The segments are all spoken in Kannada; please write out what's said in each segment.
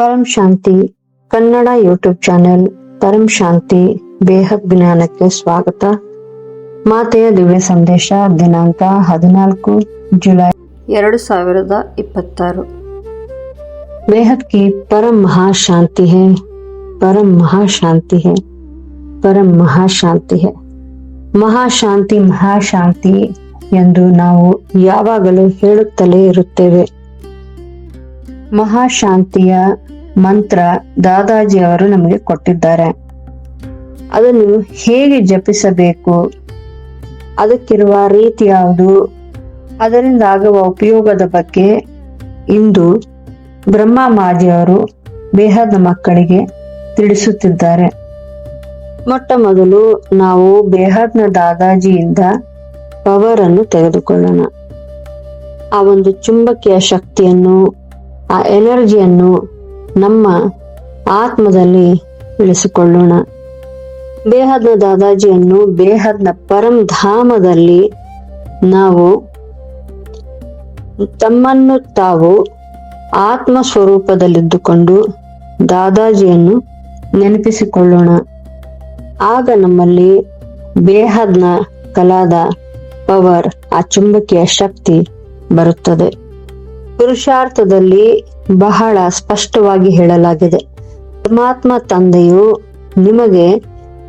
ಪರಂ ಶಾಂತಿ ಕನ್ನಡ ಯೂಟ್ಯೂಬ್ ಚಾನೆಲ್ ಪರಂ ಶಾಂತಿ ಬೇಹದ್ ಜ್ಞಾನಕ್ಕೆ ಸ್ವಾಗತ. ಮಾತೆಯ ದಿವ್ಯ ಸಂದೇಶ ದಿನಾಂಕ 14 ಜುಲೈ 2026. बेहद की परम महाशांति है, परम महाशांति है, परम महाशांति है. ಮಹಾಶಾಂತಿ ಮಹಾಶಾಂತಿ ಎಂದು ನಾವು ಯಾವಾಗಲೂ ಹೇಳುತ್ತಲೇ ಇರುತ್ತೇವೆ. ಮಹಾಶಾಂತಿಯ ಮಂತ್ರ ದಾದಾಜಿ ಅವರು ನಮಗೆ ಕೊಟ್ಟಿದ್ದಾರೆ. ಅದನ್ನು ಹೇಗೆ ಜಪಿಸಬೇಕು, ಅದಕ್ಕಿರುವ ರೀತಿ ಯಾವುದು, ಅದರಿಂದ ಆಗುವ ಉಪಯೋಗದ ಬಗ್ಗೆ ಇಂದು ಬ್ರಹ್ಮ ಮಾಜಿಯವರು ಬೇಹದ್ನ ಮಕ್ಕಳಿಗೆ ತಿಳಿಸುತ್ತಿದ್ದಾರೆ. ಮೊಟ್ಟ ಮೊದಲು ನಾವು ಬೇಹದ್ನ ದಾದಾಜಿಯಿಂದ ಪವರ್ ಅನ್ನು ತೆಗೆದುಕೊಳ್ಳೋಣ. ಆ ಒಂದು ಚುಂಬಕೀಯ ಶಕ್ತಿಯನ್ನು, ಆ ಎನರ್ಜಿಯನ್ನು ನಮ್ಮ ಆತ್ಮದಲ್ಲಿ ಇಳಿಸಿಕೊಳ್ಳೋಣ. ಬೇಹದ್ನ ದಾದಾಜಿಯನ್ನು ಬೇಹದ್ನ ಪರಂ ಧಾಮದಲ್ಲಿ ನಾವು ತಮ್ಮನ್ನು ತಾವು ಆತ್ಮ ಸ್ವರೂಪದಲ್ಲಿದ್ದುಕೊಂಡು ದಾದಾಜಿಯನ್ನು ನೆನಪಿಸಿಕೊಳ್ಳೋಣ. ಆಗ ನಮ್ಮಲ್ಲಿ ಬೇಹದ್ನ ಕಲಾದ ಪವರ್, ಆ ಚುಂಬಕೀಯ ಶಕ್ತಿ ಬರುತ್ತದೆ. ಪುರುಷಾರ್ಥದಲ್ಲಿ ಬಹಳ ಸ್ಪಷ್ಟವಾಗಿ ಹೇಳಲಾಗಿದೆ, ಪರಮಾತ್ಮ ತಂದೆಯು ನಿಮಗೆ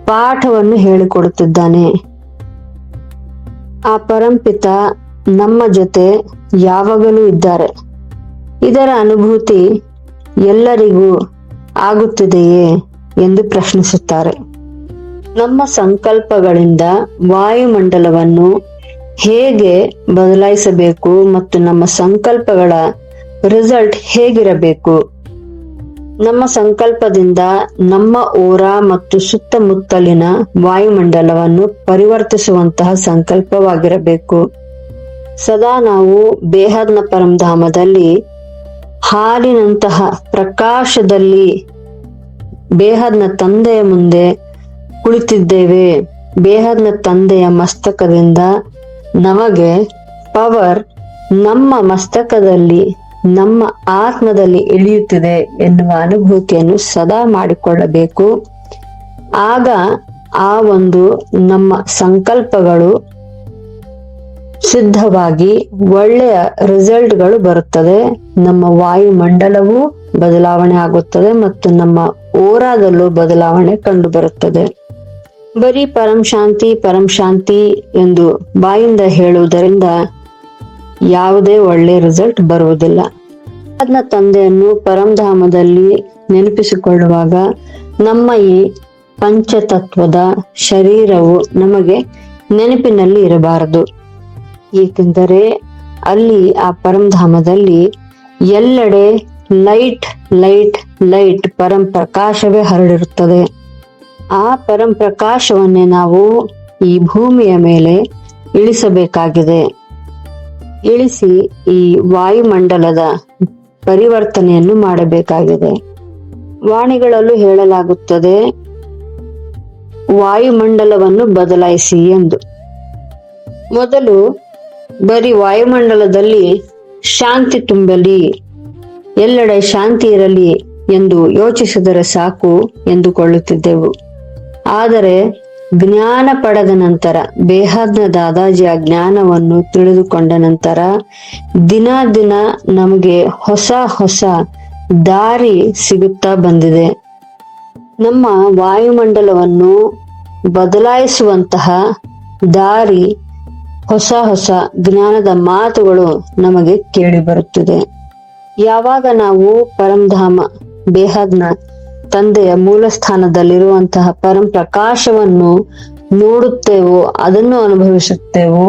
ಪಾಠವನ್ನು ಹೇಳಿಕೊಡುತ್ತಿದ್ದಾನೆ. ಆ ಪರಂಪಿತ ನಮ್ಮ ಜೊತೆ ಯಾವಾಗಲೂ ಇದ್ದಾರೆ. ಇದರ ಅನುಭೂತಿ ಎಲ್ಲರಿಗೂ ಆಗುತ್ತಿದೆಯೇ ಎಂದು ಪ್ರಶ್ನಿಸುತ್ತಾರೆ. ನಮ್ಮ ಸಂಕಲ್ಪಗಳಿಂದ ವಾಯುಮಂಡಲವನ್ನು ಹೇಗೆ ಬದಲಾಯಿಸಬೇಕು ಮತ್ತು ನಮ್ಮ ಸಂಕಲ್ಪಗಳ ರಿಸಲ್ಟ್ ಹೇಗಿರಬೇಕು, ನಮ್ಮ ಸಂಕಲ್ಪದಿಂದ ನಮ್ಮ ಓರಾ ಮತ್ತು ಸುತ್ತಮುತ್ತಲಿನ ವಾಯುಮಂಡಲವನ್ನು ಪರಿವರ್ತಿಸುವಂತಹ ಸಂಕಲ್ಪವಾಗಿರಬೇಕು. ಸದಾ ನಾವು ಬೇಹದ್ನ ಪರಂಧಾಮದಲ್ಲಿ ಹಾಲಿನಂತಹ ಪ್ರಕಾಶದಲ್ಲಿ ಬೇಹದ್ನ ತಂದೆಯ ಮುಂದೆ ಕುಳಿತಿದ್ದೇವೆ. ಬೇಹದ್ನ ತಂದೆಯ ಮಸ್ತಕದಿಂದ ನಮಗೆ ಪವರ್ ನಮ್ಮ ಮಸ್ತಕದಲ್ಲಿ, ನಮ್ಮ ಆತ್ಮದಲ್ಲಿ ಇಳಿಯುತ್ತಿದೆ ಎನ್ನುವ ಅನುಭೂತಿಯನ್ನು ಸದಾ ಮಾಡಿಕೊಳ್ಳಬೇಕು. ಆಗ ಆ ಒಂದು ನಮ್ಮ ಸಂಕಲ್ಪಗಳು ಸಿದ್ಧವಾಗಿ ಒಳ್ಳೆಯ ರಿಸಲ್ಟ್ಗಳು ಬರುತ್ತದೆ. ನಮ್ಮ ವಾಯುಮಂಡಲವೂ ಬದಲಾವಣೆ ಆಗುತ್ತದೆ ಮತ್ತು ನಮ್ಮ ಓರಾದಲ್ಲೂ ಬದಲಾವಣೆ ಕಂಡು ಬರುತ್ತದೆ. ಬರೀ ಪರಂ ಶಾಂತಿ ಎಂದು ಬಾಯಿಂದ ಹೇಳುವುದರಿಂದ ಯಾವುದೇ ಒಳ್ಳೆಯ ರಿಸಲ್ಟ್ ಬರುವುದಿಲ್ಲ. ಅದನ್ನ ತಂದೆಯನ್ನು ಪರಂಧಾಮದಲ್ಲಿ ನೆನಪಿಸಿಕೊಳ್ಳುವಾಗ ನಮ್ಮ ಈ ಪಂಚತತ್ವದ ಶರೀರವು ನಮಗೆ ನೆನಪಿನಲ್ಲಿ ಇರಬಾರದು. ಏಕೆಂದರೆ ಅಲ್ಲಿ ಆ ಪರಂಧಾಮದಲ್ಲಿ ಎಲ್ಲೆಡೆ ಲೈಟ್ ಲೈಟ್ ಲೈಟ್ ಪರಂ ಪ್ರಕಾಶವೇ ಹರಡಿರುತ್ತದೆ. ಆ ಪರಂ ಪ್ರಕಾಶವನ್ನೇ ನಾವು ಈ ಭೂಮಿಯ ಮೇಲೆ ಇಳಿಸಬೇಕಾಗಿದೆ. ಇಳಿಸಿ ಈ ವಾಯುಮಂಡಲದ ಪರಿವರ್ತನೆಯನ್ನು ಮಾಡಬೇಕಾಗಿದೆ. ವಾಣಿಗಳಲ್ಲೂ ಹೇಳಲಾಗುತ್ತದೆ, ವಾಯುಮಂಡಲವನ್ನು ಬದಲಾಯಿಸಿ ಎಂದು. ಮೊದಲು ಬರೀ ವಾಯುಮಂಡಲದಲ್ಲಿ ಶಾಂತಿ ತುಂಬಲಿ, ಎಲ್ಲೆಡೆ ಶಾಂತಿ ಇರಲಿ ಎಂದು ಯೋಚಿಸಿದರೆ ಸಾಕು ಎಂದುಕೊಳ್ಳುತ್ತಿದ್ದೆವು. ಆದರೆ ಜ್ಞಾನ ಪಡೆದ ನಂತರ, ಬೇಹದ್ನ ದಾದಾಜಿಯ ಜ್ಞಾನವನ್ನು ತಿಳಿದುಕೊಂಡ ನಂತರ ದಿನ ದಿನ ನಮಗೆ ಹೊಸ ಹೊಸ ದಾರಿ ಸಿಗುತ್ತಾ ಬಂದಿದೆ. ನಮ್ಮ ವಾಯುಮಂಡಲವನ್ನು ಬದಲಾಯಿಸುವಂತಹ ದಾರಿ, ಹೊಸ ಹೊಸ ಜ್ಞಾನದ ಮಾತುಗಳು ನಮಗೆ ಕೇಳಿ ಬರುತ್ತಿದೆ. ಯಾವಾಗ ನಾವು ಪರಂಧಾಮ ಬೇಹದ್ನ ತಂದೆಯ ಮೂಲ ಸ್ಥಾನದಲ್ಲಿರುವಂತಹ ಪರಂ ಪ್ರಕಾಶವನ್ನು ನೋಡುತ್ತೇವೋ, ಅದನ್ನು ಅನುಭವಿಸುತ್ತೇವೋ,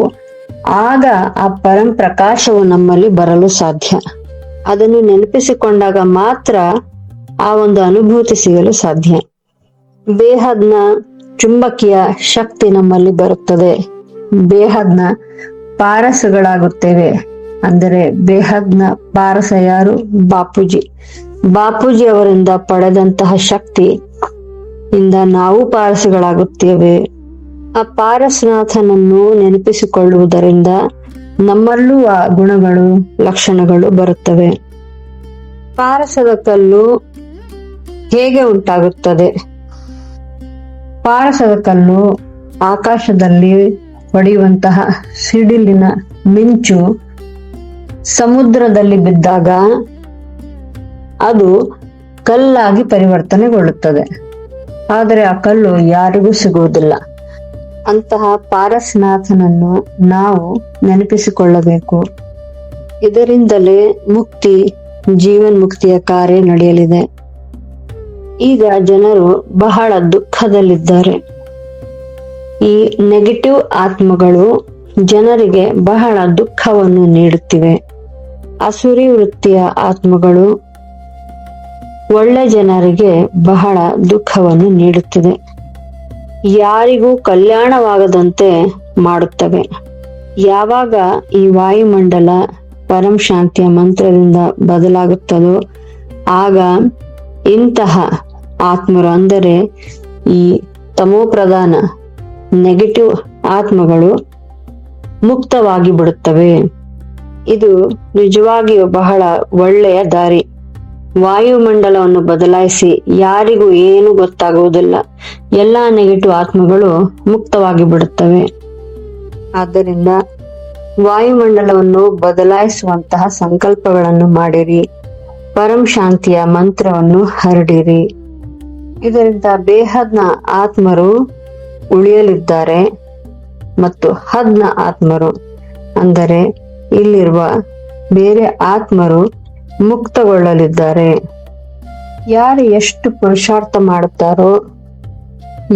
ಆಗ ಆ ಪರಂ ಪ್ರಕಾಶವು ನಮ್ಮಲ್ಲಿ ಬರಲು ಸಾಧ್ಯ. ಅದನ್ನು ನೆನಪಿಸಿಕೊಂಡಾಗ ಮಾತ್ರ ಆ ಒಂದು ಅನುಭೂತಿ ಸಿಗಲು ಸಾಧ್ಯ. ಬೇಹದ್ನ ಚುಂಬಕೀಯ ಶಕ್ತಿ ನಮ್ಮಲ್ಲಿ ಬರುತ್ತದೆ. ಬೇಹದ್ನ ಪಾರಸಗಳಾಗುತ್ತೇವೆ. ಅಂದರೆ ಬೇಹದ್ನ ಪಾರಸ ಯಾರು? ಬಾಪೂಜಿ ಅವರಿಂದ ಪಡೆದಂತಹ ಶಕ್ತಿ ಇಂದ ನಾವು ಪಾರಸಗಳಾಗುತ್ತೇವೆ. ಆ ಪಾರಸನಾಥನನ್ನು ನೆನಪಿಸಿಕೊಳ್ಳುವುದರಿಂದ ನಮ್ಮಲ್ಲೂ ಆ ಗುಣಗಳು, ಲಕ್ಷಣಗಳು ಬರುತ್ತವೆ. ಪಾರಸದ ಕಲ್ಲು ಹೇಗೆ ಉಂಟಾಗುತ್ತದೆ? ಪಾರಸದ ಕಲ್ಲು ಆಕಾಶದಲ್ಲಿ ಹೊಡೆಯುವಂತಹ ಸಿಡಿಲಿನ ಮಿಂಚು ಸಮುದ್ರದಲ್ಲಿ ಬಿದ್ದಾಗ ಅದು ಕಲ್ಲಾಗಿ ಪರಿವರ್ತನೆಗೊಳ್ಳುತ್ತದೆ. ಆದರೆ ಆ ಕಲ್ಲು ಯಾರಿಗೂ ಸಿಗುವುದಿಲ್ಲ. ಅಂತಹ ಪಾರಸ್ನಾಥನನ್ನು ನಾವು ನೆನಪಿಸಿಕೊಳ್ಳಬೇಕು. ಇದರಿಂದಲೇ ಮುಕ್ತಿ, ಜೀವನ್ಮುಕ್ತಿಯ ಕಾರ್ಯ ನಡೆಯಲಿದೆ. ಈಗ ಜನರು ಬಹಳ ದುಃಖದಲ್ಲಿದ್ದಾರೆ. ಈ ನೆಗೆಟಿವ್ ಆತ್ಮಗಳು ಜನರಿಗೆ ಬಹಳ ದುಃಖವನ್ನು ನೀಡುತ್ತಿವೆ. ಅಸುರಿ ವೃತ್ತಿಯ ಆತ್ಮಗಳು ಒಳ್ಳೆ ಜನರಿಗೆ ಬಹಳ ದುಃಖವನ್ನು ನೀಡುತ್ತಿದೆ. ಯಾರಿಗೂ ಕಲ್ಯಾಣವಾಗದಂತೆ ಮಾಡುತ್ತವೆ. ಯಾವಾಗ ಈ ವಾಯುಮಂಡಲ ಪರಂ ಶಾಂತಿಯ ಮಂತ್ರದಿಂದ ಬದಲಾಗುತ್ತದೋ ಆಗ ಇಂತಹ ಆತ್ಮರು, ಅಂದರೆ ಈ ತಮೋಪ್ರಧಾನ ನೆಗೆಟಿವ್ ಆತ್ಮಗಳು ಮುಕ್ತವಾಗಿ ಬಿಡುತ್ತವೆ. ಇದು ನಿಜವಾಗಿಯೂ ಬಹಳ ಒಳ್ಳೆಯ ದಾರಿ. ವಾಯುಮಂಡಲವನ್ನು ಬದಲಾಯಿಸಿ ಯಾರಿಗೂ ಏನು ಗೊತ್ತಾಗುವುದಿಲ್ಲ. ಎಲ್ಲಾ ನೆಗೆಟಿವ್ ಆತ್ಮಗಳು ಮುಕ್ತವಾಗಿ ಬಿಡುತ್ತವೆ. ಆದ್ದರಿಂದ ವಾಯುಮಂಡಲವನ್ನು ಬದಲಾಯಿಸುವಂತಹ ಸಂಕಲ್ಪಗಳನ್ನು ಮಾಡಿರಿ. ಪರಂ ಶಾಂತಿಯ ಮಂತ್ರವನ್ನು ಹರಡಿರಿ. ಇದರಿಂದ ಬೇಹದ್ನ ಆತ್ಮರು ಉಳಿಯಲಿದ್ದಾರೆ ಮತ್ತು ಹದ್ನ ಆತ್ಮರು, ಅಂದರೆ ಇಲ್ಲಿರುವ ಬೇರೆ ಆತ್ಮರು ಮುಕ್ತಗೊಳ್ಳಲಿದ್ದಾರೆ. ಯಾರು ಎಷ್ಟು ಪುರುಷಾರ್ಥ ಮಾಡುತ್ತಾರೋ,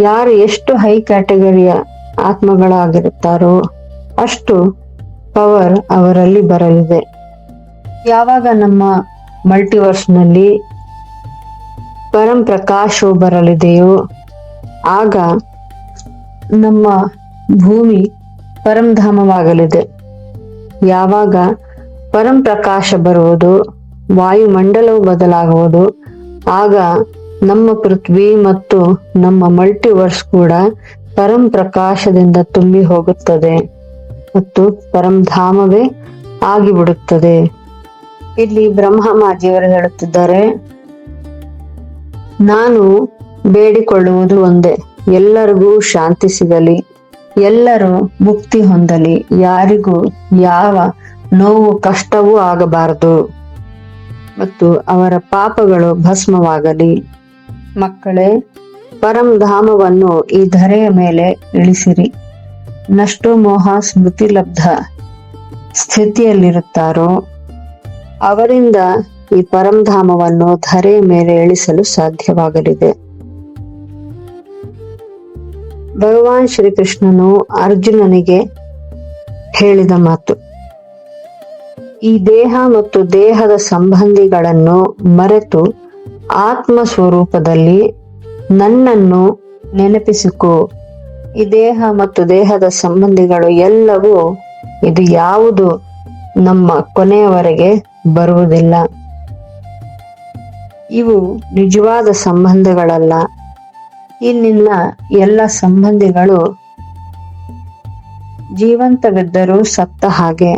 ಯಾರು ಎಷ್ಟು ಹೈ ಕ್ಯಾಟಗರಿಯ ಆತ್ಮಗಳಾಗಿರುತ್ತಾರೋ ಅಷ್ಟು ಪವರ್ ಅವರಲ್ಲಿ ಬರಲಿದೆ. ಯಾವಾಗ ನಮ್ಮ ಮಲ್ಟಿವರ್ಸ್ ನಲ್ಲಿ ಪರಂ ಪ್ರಕಾಶವು ಬರಲಿದೆಯೋ ಆಗ ನಮ್ಮ ಭೂಮಿ ಪರಂಧಾಮವಾಗಲಿದೆ. ಯಾವಾಗ ಪರಂ ಪ್ರಕಾಶ ಬರುವುದು, ವಾಯುಮಂಡಲವು ಬದಲಾಗುವುದು, ಆಗ ನಮ್ಮ ಪೃಥ್ವಿ ಮತ್ತು ನಮ್ಮ ಮಲ್ಟಿವರ್ಸ್ ಕೂಡ ಪರಂ ಪ್ರಕಾಶದಿಂದ ತುಂಬಿ ಹೋಗುತ್ತದೆ ಮತ್ತು ಪರಂಧಾಮವೇ ಆಗಿಬಿಡುತ್ತದೆ. ಇಲ್ಲಿ ಬ್ರಹ್ಮಮಾಜಿಯವರು ಹೇಳುತ್ತಿದ್ದಾರೆ, ನಾನು ಬೇಡಿಕೊಳ್ಳುವುದು ಒಂದೇ, ಎಲ್ಲರಿಗೂ ಶಾಂತಿ ಸಿಗಲಿ, ಎಲ್ಲರೂ ಮುಕ್ತಿ ಹೊಂದಲಿ, ಯಾರಿಗೂ ಯಾವ ನೋವು ಕಷ್ಟವೂ ಆಗಬಾರದು ಮತ್ತು ಅವರ ಪಾಪಗಳು ಭಸ್ಮವಾಗಲಿ. ಮಕ್ಕಳೇ, ಪರಂಧಾಮವನ್ನು ಈ ಧರೆಯ ಮೇಲೆ ಇಳಿಸಿರಿ. ನಷ್ಟೋ ಮೋಹ ಸ್ಮೃತಿ ಲಬ್ಧ ಸ್ಥಿತಿಯಲ್ಲಿರುತ್ತಾರೋ ಅವರಿಂದ ಈ ಪರಂಧಾಮವನ್ನು ಧರೆಯ ಮೇಲೆ ಇಳಿಸಲು ಸಾಧ್ಯವಾಗಲಿದೆ. ಭಗವಾನ್ ಶ್ರೀಕೃಷ್ಣನು ಅರ್ಜುನನಿಗೆ ಹೇಳಿದ ಮಾತು, ಈ ದೇಹ ಮತ್ತು ದೇಹದ ಸಂಬಂಧಿಗಳನ್ನು ಮರೆತು ಆತ್ಮ ಸ್ವರೂಪದಲ್ಲಿ ನನ್ನನ್ನು ನೆನಪಿಸಿಕೋ. ಈ ದೇಹ ಮತ್ತು ದೇಹದ ಸಂಬಂಧಿಗಳು ಎಲ್ಲವೂ ಇದು ಯಾವುದು ನಮ್ಮ ಕೊನೆಯವರೆಗೆ ಬರುವುದಿಲ್ಲ. ಇವು ನಿಜವಾದ ಸಂಬಂಧಗಳಲ್ಲ. ಇಲ್ಲಿನ ಎಲ್ಲ ಸಂಬಂಧಿಗಳು ಜೀವಂತವಿದ್ದರೂ ಸತ್ತ ಹಾಗೆ.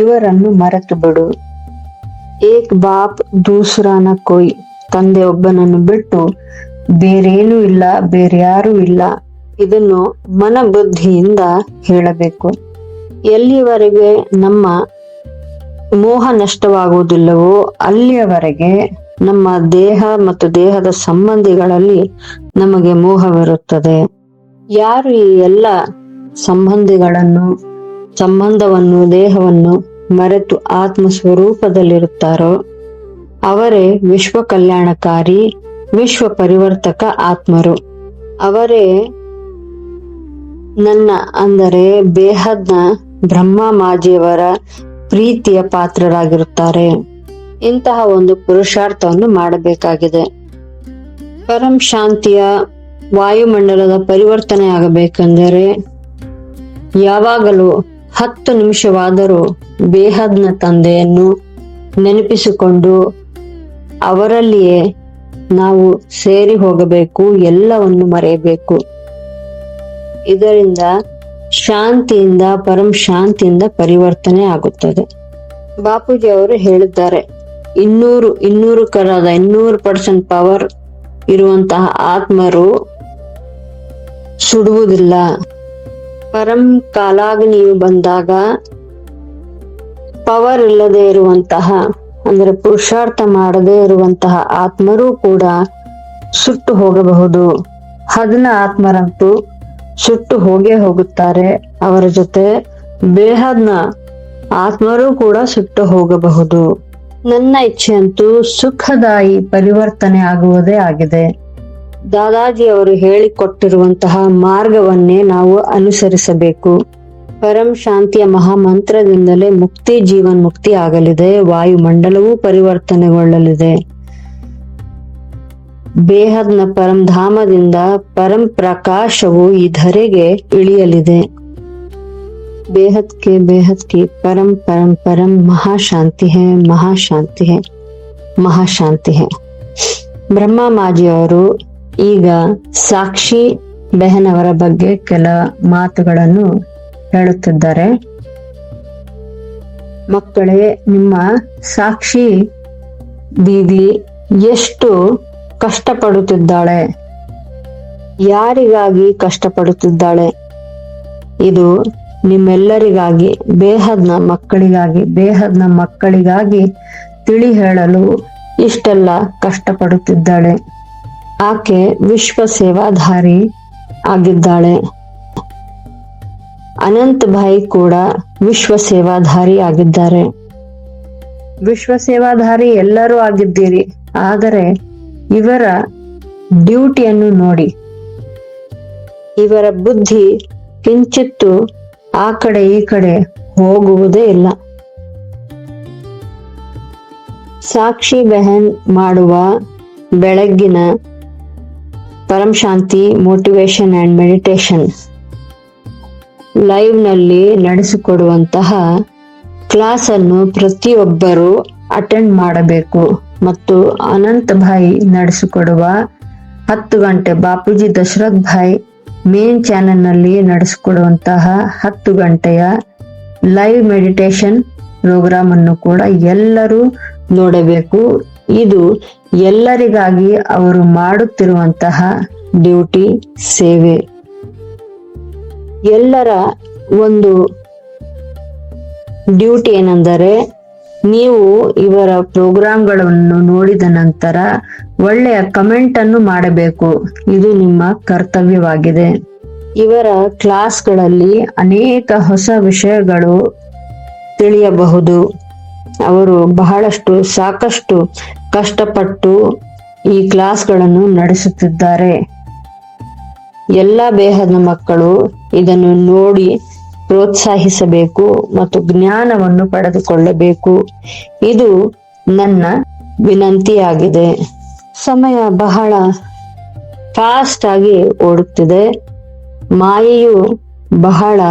ಇವರನ್ನು ಮರೆತು ಬಿಡು. ಏಕ್ ಬಾಪ್ ದೂಸರಾ ನ ಕೋಯ್, ತಂದೆ ಒಬ್ಬನನ್ನು ಬಿಟ್ಟು ಬೇರೇನೂ ಇಲ್ಲ, ಬೇರ್ಯಾರೂ ಇಲ್ಲ. ಇದನ್ನು ಮನಬುದ್ಧಿಯಿಂದ ಹೇಳಬೇಕು. ಎಲ್ಲಿಯವರೆಗೆ ನಮ್ಮ ಮೋಹ ನಷ್ಟವಾಗುವುದಿಲ್ಲವೋ ಅಲ್ಲಿಯವರೆಗೆ ನಮ್ಮ ದೇಹ ಮತ್ತು ದೇಹದ ಸಂಬಂಧಿಗಳಲ್ಲಿ ನಮಗೆ ಮೋಹವಿರುತ್ತದೆ. ಯಾರು ಈ ಎಲ್ಲ ಸಂಬಂಧವನ್ನು ದೇಹವನ್ನು ಮರೆತು ಆತ್ಮ ಸ್ವರೂಪದಲ್ಲಿರುತ್ತಾರೋ ಅವರೇ ವಿಶ್ವ ಕಲ್ಯಾಣಕಾರಿ, ವಿಶ್ವ ಪರಿವರ್ತಕ ಆತ್ಮರು. ಅವರೇ ನನ್ನ, ಅಂದರೆ ಬೇಹದ್ನ ಬ್ರಹ್ಮ ಮಾಜಿಯವರ ಪ್ರೀತಿಯ ಪಾತ್ರರಾಗಿರುತ್ತಾರೆ. ಇಂತಹ ಒಂದು ಪುರುಷಾರ್ಥವನ್ನು ಮಾಡಬೇಕಾಗಿದೆ. ಪರಂ ಶಾಂತಿಯ ವಾಯುಮಂಡಲದ ಪರಿವರ್ತನೆ ಆಗಬೇಕೆಂದರೆ ಯಾವಾಗಲೂ 10 ನಿಮಿಷವಾದರೂ ಬೇಹದ್ನ ತಂದೆಯನ್ನು ನೆನಪಿಸಿಕೊಂಡು ಅವರಲ್ಲಿಯೇ ನಾವು ಸೇರಿ ಹೋಗಬೇಕು, ಎಲ್ಲವನ್ನು ಮರೆಯಬೇಕು. ಇದರಿಂದ ಶಾಂತಿಯಿಂದ, ಪರಂ ಶಾಂತಿಯಿಂದ ಪರಿವರ್ತನೆ ಆಗುತ್ತದೆ. ಬಾಪೂಜಿ ಅವರು ಹೇಳಿದ್ದಾರೆ, 200% ಪವರ್ ಇರುವಂತಹ ಆತ್ಮರು ಸುಡುವುದಿಲ್ಲ. ಪರಂ ಕಾಲಾಗ್ನಿಯು ಬಂದಾಗ ಪವರ್ ಇಲ್ಲದೆ ಇರುವಂತಹ, ಅಂದ್ರೆ ಪುರುಷಾರ್ಥ ಮಾಡದೇ ಇರುವಂತಹ ಆತ್ಮರು ಕೂಡ ಸುಟ್ಟು ಹೋಗಬಹುದು. ಹದಿನ ಆತ್ಮರಂತೂ ಸುಟ್ಟು ಹೋಗೇ ಹೋಗುತ್ತಾರೆ. ಅವರ ಜೊತೆ ಬೇಹದ್ನ ಆತ್ಮರು ಕೂಡ ಸುಟ್ಟು ಹೋಗಬಹುದು. ನನ್ನ ಇಚ್ಛೆಯಂತೂ ಸುಖದಾಯಿ ಪರಿವರ್ತನೆ ಆಗುವುದೇ ಆಗಿದೆ. ದಾದಾಜಿ ಅವರು ಹೇಳಿಕೊಟ್ಟಿರುವಂತಹ ಮಾರ್ಗವನ್ನೇ ನಾವು ಅನುಸರಿಸಬೇಕು. ಪರಂ ಶಾಂತಿಯ ಮಹಾಮಂತ್ರದಿಂದಲೇ ಮುಕ್ತಿ, ಜೀವನ್ ಮುಕ್ತಿ ಆಗಲಿದೆ. ವಾಯುಮಂಡಲವೂ ಪರಿವರ್ತನೆಗೊಳ್ಳಲಿದೆ. ಬೇಹದ್ನ ಪರಂಧಾಮದಿಂದ ಪರಂ ಪ್ರಕಾಶವು ಈ ಧರೆಗೆ ಇಳಿಯಲಿದೆ. ಬೇಹದ್ ಕಿ ಪರಂ ಪರಂ ಪರಂ ಮಹಾಶಾಂತಿ ಹೇ, ಮಹಾಶಾಂತಿ ಹೇ, ಮಹಾಶಾಂತಿ ಹೇ. ಬ್ರಹ್ಮ ಮಾಜಿಯವರು ಈಗ ಸಾಕ್ಷಿ ಬೆಹನ್ ಅವರ ಬಗ್ಗೆ ಕೆಲ ಮಾತುಗಳನ್ನು ಹೇಳುತ್ತಿದ್ದಾರೆ. ಮಕ್ಕಳೇ, ನಿಮ್ಮ ಸಾಕ್ಷಿ ದೀದಿ ಎಷ್ಟು ಕಷ್ಟಪಡುತ್ತಿದ್ದಾಳೆ, ಯಾರಿಗಾಗಿ ಕಷ್ಟಪಡುತ್ತಿದ್ದಾಳೆ? ಇದು ನಿಮ್ಮೆಲ್ಲರಿಗಾಗಿ, ಬೇಹದ್ನ ಮಕ್ಕಳಿಗಾಗಿ ತಿಳಿ ಹೇಳಲು ಇಷ್ಟೆಲ್ಲ ಕಷ್ಟಪಡುತ್ತಿದ್ದಾಳೆ. ಆಕೆ ವಿಶ್ವ ಸೇವಾಧಾರಿ ಆಗಿದ್ದಾಳೆ. ಅನಂತ್ ಭಾಯಿ ಕೂಡ ವಿಶ್ವ ಸೇವಾಧಾರಿ ಆಗಿದ್ದಾರೆ. ವಿಶ್ವ ಸೇವಾಧಾರಿ ಎಲ್ಲರೂ ಆಗಿದ್ದೀರಿ. ಆದರೆ ಇವರ ಡ್ಯೂಟಿಯನ್ನು ನೋಡಿ. ಇವರ ಬುದ್ಧಿ ಕಿಂಚಿತ್ತು ಆ ಕಡೆ ಈ ಕಡೆ ಹೋಗುವುದೇ ಇಲ್ಲ. ಸಾಕ್ಷಿ ಬೆಹನ್ ಮಾಡುವ ಬೆಳಗ್ಗಿನ ಪರಂ ಶಾಂತಿ ಮೋಟಿವೇಶನ್ ಅಂಡ್ ಮೆಡಿಟೇಷನ್ ಲೈವ್ ನಲ್ಲಿ ನಡೆಸಿಕೊಡುವಂತಹ ಕ್ಲಾಸ್ ಅನ್ನು ಪ್ರತಿಯೊಬ್ಬರು ಅಟೆಂಡ್ ಮಾಡಬೇಕು. ಮತ್ತು ಅನಂತ್ ಭಾಯಿ ನಡೆಸಿಕೊಡುವ 10 ಗಂಟೆ ಬಾಪೂಜಿ ದಶರಥ್ ಭಾಯ್ ಮೇನ್ ಚಾನೆಲ್ ನಲ್ಲಿ ನಡೆಸಿಕೊಡುವಂತಹ 10 ಗಂಟೆಯ ಲೈವ್ ಮೆಡಿಟೇಷನ್ ಪ್ರೋಗ್ರಾಮ್ ಅನ್ನು ಕೂಡ ಎಲ್ಲರೂ ನೋಡಬೇಕು. ಇದು ಎಲ್ಲರಿಗಾಗಿ ಅವರು ಮಾಡುತ್ತಿರುವಂತಹ ಡ್ಯೂಟಿ, ಸೇವೆ. ಎಲ್ಲರ ಒಂದು ಡ್ಯೂಟಿ ಏನೆಂದರೆ, ನೀವು ಇವರ ಪ್ರೋಗ್ರಾಂಗಳನ್ನು ನೋಡಿದ ನಂತರ ಒಳ್ಳೆಯ ಕಮೆಂಟ್ ಅನ್ನು ಮಾಡಬೇಕು. ಇದು ನಿಮ್ಮ ಕರ್ತವ್ಯವಾಗಿದೆ. ಇವರ ಕ್ಲಾಸ್ಗಳಲ್ಲಿ ಅನೇಕ ಹೊಸ ವಿಷಯಗಳು ತಿಳಿಯಬಹುದು. ಅವರು ಸಾಕಷ್ಟು ಕಷ್ಟಪಟ್ಟು ಈ ಕ್ಲಾಸ್ಗಳನ್ನು ನಡೆಸುತ್ತಿದ್ದಾರೆ. ಎಲ್ಲ ಬೇಹದ್ನ ಮಕ್ಕಳು ಇದನ್ನು ನೋಡಿ ಪ್ರೋತ್ಸಾಹಿಸಬೇಕು ಮತ್ತು ಜ್ಞಾನವನ್ನು ಪಡೆದುಕೊಳ್ಳಬೇಕು. ಇದು ನನ್ನ ವಿನಂತಿಯಾಗಿದೆ. ಸಮಯ ಬಹಳ ಫಾಸ್ಟ್ ಆಗಿ ಓಡುತ್ತಿದೆ. ಮಾಯೆಯು ಬಹಳ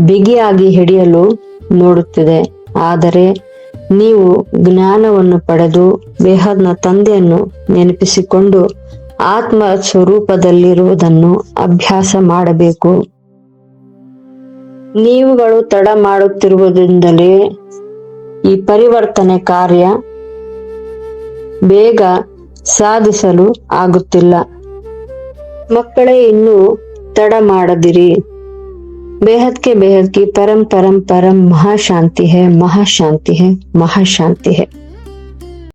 ಬಿಗಿಯಾಗಿ ಹಿಡಿಯಲು ನೋಡುತ್ತಿದೆ. ಆದರೆ ನೀವು ಜ್ಞಾನವನ್ನು ಪಡೆದು ಬೇಹದ್ನ ತಂದೆಯನ್ನು ನೆನಪಿಸಿಕೊಂಡು ಆತ್ಮ ಸ್ವರೂಪದಲ್ಲಿರುವುದನ್ನು ಅಭ್ಯಾಸ ಮಾಡಬೇಕು. ನೀವುಗಳು ತಡ ಮಾಡುತ್ತಿರುವುದರಿಂದಲೇ ಈ ಪರಿವರ್ತನೆ ಕಾರ್ಯ ಬೇಗ ಸಾಧಿಸಲು ಆಗುತ್ತಿಲ್ಲ. ಮಕ್ಕಳೇ, ಇನ್ನೂ ತಡ ಮಾಡದಿರಿ. ಬೇಹದ್ ಕಿ ಪರಂ ಪರಂ ಪರಂ ಮಹಾಶಾಂತಿ ಹೇ, ಮಹಾಶಾಂತಿ ಹೇ, ಮಹಾಶಾಂತಿ ಹೇ.